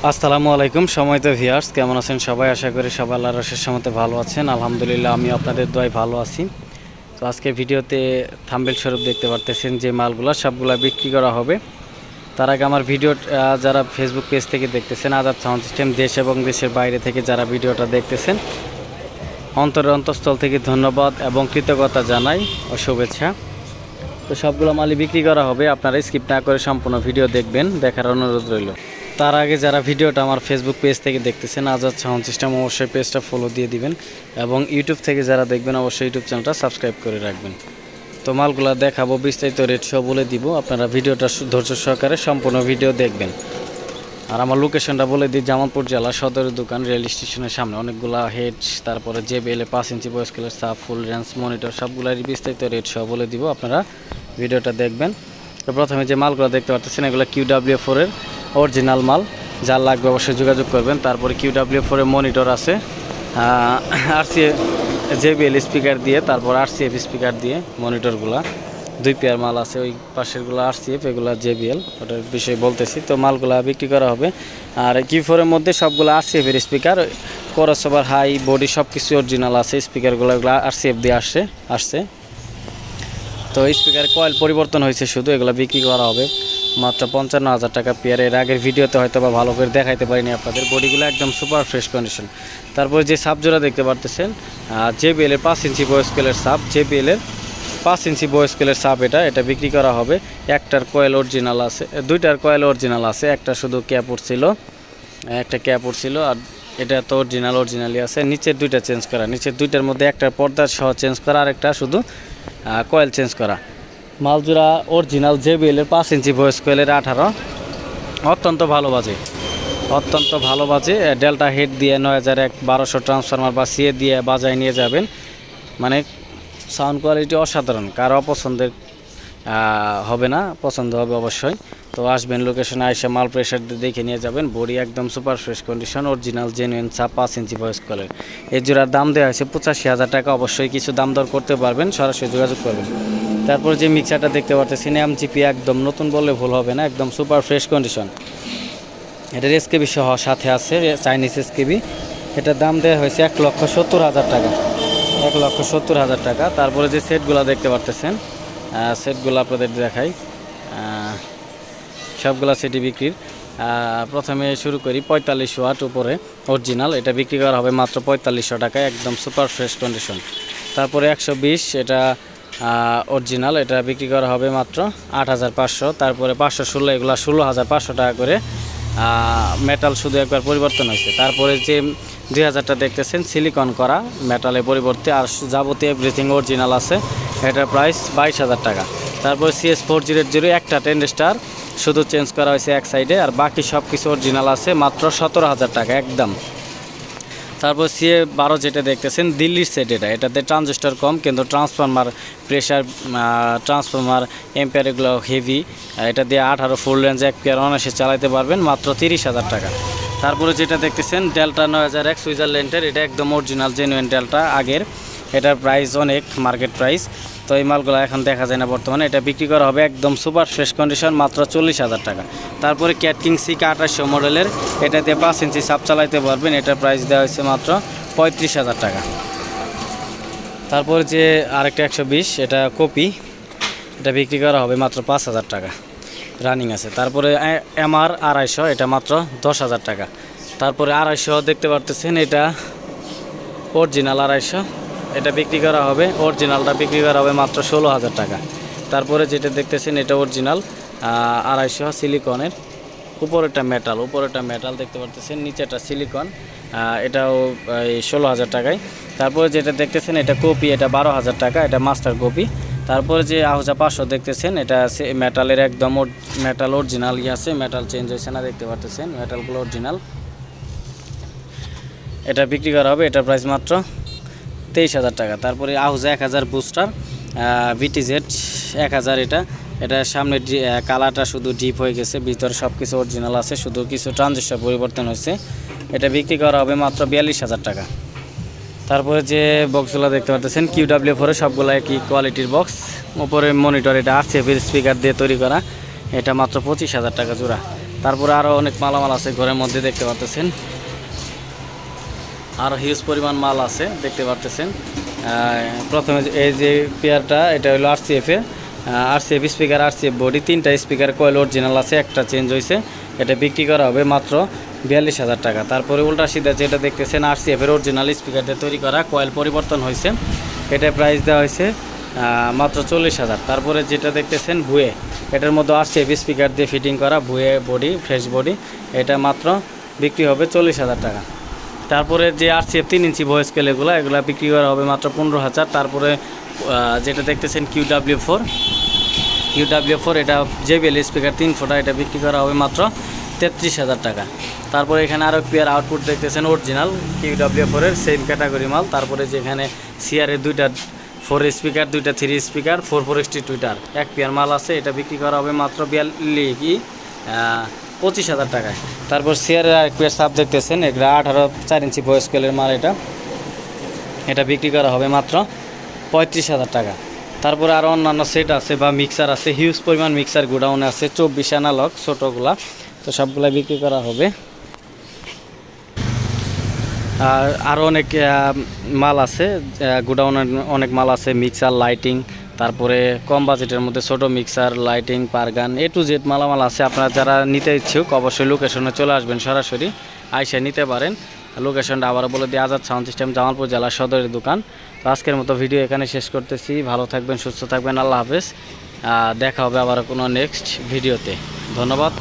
আসসালামু আলাইকুম সম্মানিত ভিউয়ার্স, কেমন আছেন সবাই? আশা করি সবাই আল্লাহর রহমতে মতে ভালো আছেন। আলহামদুলিল্লাহ, আমি আপনাদের দোয়ায় ভালো আছি। তো আজকে ভিডিওতে থাম্বনেল স্বরূপ দেখতে পারতেছেন যে মালগুলো সবগুলা বিক্রি করা হবে। তার আগে আমার ভিডিও যারা ফেসবুক পেজ থেকে দেখতেছেন, আজাদ সাউন্ড সিস্টেম দেশ এবং দেশের বাইরে থেকে যারা ভিডিওটা দেখতেছেন, অন্তরের অন্তঃস্থল থেকে ধন্যবাদ এবং কৃতজ্ঞতা জানাই ও শুভেচ্ছা। তো সবগুলো মালই বিক্রি করা হবে, আপনারা স্কিপ না করে সম্পূর্ণ ভিডিও দেখবেন, দেখার অনুরোধ রইল। তার আগে যারা ভিডিওটা আমার ফেসবুক পেজ থেকে দেখতেছেন আজাদ সাউন্ড সিস্টেম, অবশ্যই পেজটা ফলো দিয়ে দিবেন এবং ইউটিউব থেকে যারা দেখবেন অবশ্যই ইউটিউব চ্যানেলটা সাবস্ক্রাইব করে রাখবেন। তো মালগুলো দেখাবো, বিস্তারিত রেট সহ বলে দিব, আপনারা ভিডিওটা ধৈর্য সহকারে সম্পূর্ণ ভিডিও দেখবেন। আর আমার লোকেশনটা বলে দিই, জামালপুর জেলা সদরের দোকান, রেল স্টেশনের সামনে। অনেকগুলা হেড, তারপরে JBL 5 ইঞ্চি ভয়েস কলার, সাব, ফুল রেঞ্জ মনিটর সবগুলোরই বিস্তারিত রেট সহ বলে দিব, আপনারা ভিডিওটা দেখবেন। তো প্রথমে যে মালগুলো দেখতে পাচ্ছেন এগুলো QW4 এর অরিজিনাল মাল, যার লাগবে অবশ্যই যোগাযোগ করবেন। তারপরে QW4 এর মনিটর আছে, RCA JBL স্পিকার দিয়ে, তারপর RCF স্পিকার দিয়ে মনিটরগুলা 2 পেয়ার মাল আছে। ওই পাশেরগুলো RCF, এগুলো JBL, ওটার বিষয়ে বলতেছি। তো মালগুলা বিক্রি করা হবে। আর Q4 এর মধ্যে সবগুলো RCF এর স্পিকার, ক্রসওভার, হাই, বডি সব কিছু অরিজিনাল আছে। স্পিকারগুলো RCF দিয়ে আসছে। তো স্পিকার কয়েল পরিবর্তন হয়েছে শুধু, এগুলো বিক্রি করা হবে মাত্র 55,000 টাকা পেয়ার। এর আগের ভিডিওতে হয়তো বা ভালো করে দেখাইতে পারিনি আপনাদের। বডিগুলো একদম সুপার ফ্রেশ কন্ডিশন। তারপরে যে সাবজোড়া দেখতে পারতেছেন JBL এর 5 ইঞ্চি ভয়েস কলার সাব, JBL এর 5 ইঞ্চি ভয়েস কলার সাব, এটা বিক্রি করা হবে। একটার কয়েল অরিজিনাল আছে, দুইটার কয়েল অরিজিনাল আছে, একটা শুধু ক্যাপ উঠছিল, আর এটা তো অরিজিনালি আছে। নিচের দুইটা চেঞ্জ করা, নিচের দুইটার মধ্যে একটা পর্দা সহ চেঞ্জ করা, আর একটা শুধু কয়েল চেঞ্জ করা। মালজোড়া অরিজিনাল JBL এর 5 ইঞ্চি ভয়েস কয়েলের 18, অত্যন্ত ভালো বাজে। ডেল্টা হেড দিয়ে 9001-1200 ট্রান্সফরমার বা CA দিয়ে বাজায় নিয়ে যাবেন, মানে সাউন্ড কোয়ালিটি অসাধারণ। কারো অপছন্দের হবে না, পছন্দ হবে অবশ্যই। তো আসবেন লোকেশনে, আইসা মাল প্রেশার দিয়ে দেখে নিয়ে যাবেন। বডি একদম super fresh condition, original genuine sub 5 inch voice কলার। এর জোড়ার দাম দেওয়া হয়েছে 85,000 টাকা। অবশ্যই কিছু দাম দর করতে পারবেন, সরাসরি যোগাযোগ করবেন। তারপর যে মিক্সারটা দেখতে পাচ্ছেন MGP, একদম নতুন বললে ভুল হবে না, একদম সুপার ফ্রেশ কন্ডিশন। এটার SKB সহ সাথে আছে, চাইনিজ SKB। এটার দাম দেওয়া হয়েছে 1,70,000 টাকা, 1,70,000 টাকা। তারপরে যে সেটগুলো দেখতে পারতেছেন, সেটগুলো আপনাদের দেখাই, সবগুলা সেটই বিক্রির। প্রথমে শুরু করি 45 ওয়াট উপরে অরিজিনাল, এটা বিক্রি করা হবে মাত্র 4500 টাকা, একদম সুপার ফ্রেশ কন্ডিশন। তারপরে 120 এটা অরিজিনাল, এটা বিক্রি করা হবে মাত্র 8,500। তারপরে 516 এগুলো 16,500 টাকা করে। মেটাল শুধু একবার পরিবর্তন হয়েছে। তারপরে যে 2000টা দেখতেছেন সিলিকন করা, মেটালের পরিবর্তে, আর যাবতীয় এভরিথিং অরিজিনাল আছে। এটার প্রাইস 22,000 টাকা। তারপরে CS4080 একটা 10 স্টার শুধু চেঞ্জ করা হয়েছে এক সাইডে, আর বাকি সব কিছু অরিজিনাল আছে, মাত্র 17,000 টাকা একদম। তারপর CA12 যেটা দেখতেছেন দিল্লির সেট, এটাতে ট্রানজিস্টর কম, কিন্তু ট্রান্সফরমার প্রেশার, ট্রান্সফরমার এম্পিয়ার এগুলো হেভি। এটা দিয়ে 18 ফুল রেঞ্জ 1 পেয়ার অনায়াসে চালাতে পারবেন, মাত্র 30,000 টাকা। তারপরে যেটা দেখতেছেন ডেল্টা 9001 সুইজারল্যান্ডের, এটা একদম অরিজিনাল জেনুইন ডেল্টা আগের। এটার প্রাইস অনেক মার্কেট প্রাইস, তো এই মালগুলো এখন দেখা যায় না বর্তমানে। এটা বিক্রি করা হবে একদম সুপার ফ্রেশ কন্ডিশন, মাত্র 40,000 টাকা। তারপরে ক্যাটকিং CK 2800 মডেলের, এটা দিয়ে 5 ইঞ্চি সাপ চালাইতে পারবেন। এটার প্রাইস দেওয়া হয়েছে মাত্র 35,000 টাকা। তারপর যে আরেকটা 120, এটা কপি, এটা বিক্রি করা হবে মাত্র 5,000 টাকা, রানিং আছে। তারপরে MR 250, এটা মাত্র 10,000 টাকা। তারপরে 250 দেখতে পারতেছেন, এটা অরিজিনাল 250, এটা বিক্রি করা হবে, অরিজিনালটা বিক্রি করা হবে মাত্র 16,000 টাকা। তারপরে যেটা দেখতেছেন এটা অরিজিনাল 250 সিলিকনের, উপরেরটা মেটাল দেখতে পারতেছেন, নিচেটা সিলিকন, এটাও 16,000 টাকায়। তারপরে যেটা দেখতেছেন এটা কপি, এটা 12,000 টাকা, এটা মাস্টার কপি। তারপরে যে আহুজা 500 দেখতেছেন, এটা মেটালের একদম মেটাল অরিজিনাল আছে, মেটাল চেঞ্জ হয়েছে না, দেখতে পারতেছেন মেটালগুলো অরিজিনাল। এটা বিক্রি করা হবে, এটার প্রাইস মাত্র 23,000 টাকা। তারপরে আহুজা 1000 বুস্টার VTZ 1000, এটা সামনে কালারটা শুধু ডিপ হয়ে গেছে, ভিতরে সব কিছু অরিজিনাল আছে, শুধু কিছু ট্রানজিস্টর পরিবর্তন হয়েছে। এটা বিক্রি করা হবে মাত্র 42,000 টাকা। তারপরে যে বক্সগুলো দেখতে পাচ্ছেন QW4 সবগুলো একই কোয়ালিটির বক্স, উপরে মনিটর, এটা RCF স্পিকার দিয়ে তৈরি করা, এটা মাত্র 25,000 টাকা জোড়া। তারপরে আরও অনেক মালামাল আছে ঘরের মধ্যে দেখতে পাচ্ছেন, আরও হিউজ পরিমাণ মাল আছে দেখতে পাচ্ছেন। প্রথমে এই যে পেয়ারটা এটা হলো RCF এর, RCF স্পিকার, RCF বডি, 3টা স্পিকার কয়েল অরিজিনাল আছে, একটা চেঞ্জ হয়েছে। এটা বিক্রি করা হবে মাত্র 42,000 টাকা। তারপরে উল্টা সিধা যেটা দেখতেছেন RCF এর অরিজিনাল স্পিকার দিয়ে তৈরি করা, কয়েল পরিবর্তন হয়েছে, এটা প্রাইস দেওয়া হয়েছে মাত্র 40,000। তারপরে যেটা দেখতেছেন ভুয়ে, এটার মধ্যে RCF স্পিকার দিয়ে ফিটিং করা ভুয়ে বডি, ফ্রেশ বডি, এটা মাত্র বিক্রি হবে 40,000 টাকা। তারপরে যে RCF 3 ইঞ্চি ভয়েস স্কেল এগুলো বিক্রি করা হবে মাত্র 15,000। তারপরে যেটা দেখতেছেন QW4 এটা JBL স্পিকার 3 ফুটা, এটা বিক্রি করা হবে মাত্র 33,000 টাকা। তারপরে এখানে আরও পেয়ার আউটপুট দেখতেছেন অরিজিনাল QW4 এর সেম ক্যাটাগরি মাল। তারপরে যেখানে CR এর 2টা 4 স্পিকার, 2টা 3 স্পিকার, 440 টুইটার, এক পেয়ার মাল আছে, এটা বিক্রি করা হবে মাত্র 25,000 টাকায়। তারপর CR এর এক পেয়ার সাব দেখতেছেন, এগুলো 18 4 ইঞ্চি ভয়েস স্কেলের মাল, এটা বিক্রি করা হবে মাত্র 35,000 টাকা। তারপরে আরও অন্যান্য সেট আছে বা মিক্সার আছে, হিউজ পরিমাণ মিক্সার গোডাউনে আছে, 24 অ্যানালগ ছোটোগুলা, তো সবগুলা বিক্রি করা হবে। আর আরও অনেক মাল আছে গোডাউনে, অনেক মাল আছে, মিক্সার, লাইটিং, তারপরে কম বাজেটের মধ্যে ছোট মিক্সার, লাইটিং, পারগান, A to Z মালামাল আছে। আপনারা যারা নিতে ইচ্ছুক অবশ্যই লোকেশনে চলে আসবেন, সরাসরি আইসা নিতে পারেন। লোকেশনটা আবার বলে দিয়ে আজাদ সাউন্ড সিস্টেম, জামালপুর জেলা সদরের দোকান। তো আজকের মতো ভিডিও এখানে শেষ করতেছি। ভালো থাকবেন, সুস্থ থাকবেন, আল্লাহ হাফেজ। দেখা হবে আবার কোনো নেক্সট ভিডিওতে। ধন্যবাদ।